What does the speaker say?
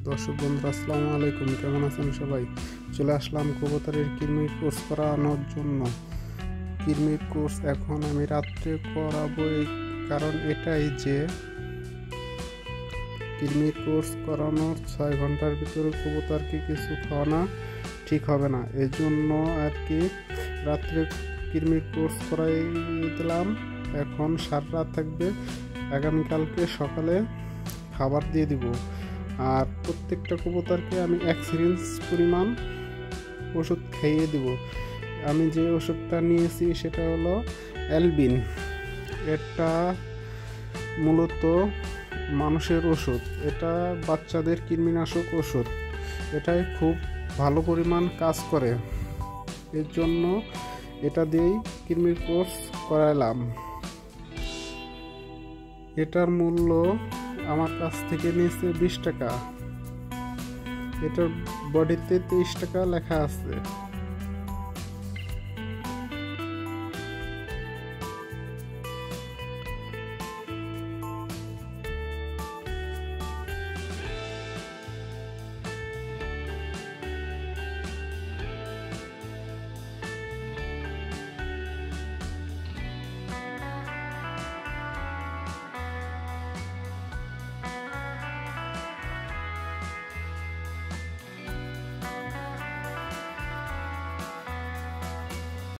দর্শক বন্ধুরা আসসালামু আলাইকুম, কেমন আছেন সবাই? চলে আসলাম কবুতরের কৃমির কোর্স করানোর জন্য। কৃমির কোর্স এখন আমি রাত্রে করাবো, এই কারণ এটাই যে কৃমির কোর্স করানোর 6 ঘন্টার ভিতরে কবুতরকে কিছু খাওয়ানো ঠিক হবে না, এই জন্য আর কি রাত্রে কৃমির কোর্স করাই দিলাম। এখন সারা রাত থাকবে, আগামীকালকে সকালে খাবার দিয়ে দিব। আর প্রত্যেকটা কবুতরকে আমি 1 সিরিঞ্জ পরিমাণ ওষুধ খাইয়ে দিব। আমি যে ওষুধটা নিয়েছি সেটা হলো অ্যালবিন। এটা মূলত মানুষের ওষুধ, এটা বাচ্চাদের কৃমিনাশক ওষুধ। এটাই খুব ভালো পরিমাণ কাজ করে, এর জন্য এটা দিয়েই কৃমির কোর্স করালাম। এটার মূল্য আমার কাছ থেকে নিয়েছে 20 টাকা। এটার বডিতে 23 টাকা লেখা আছে।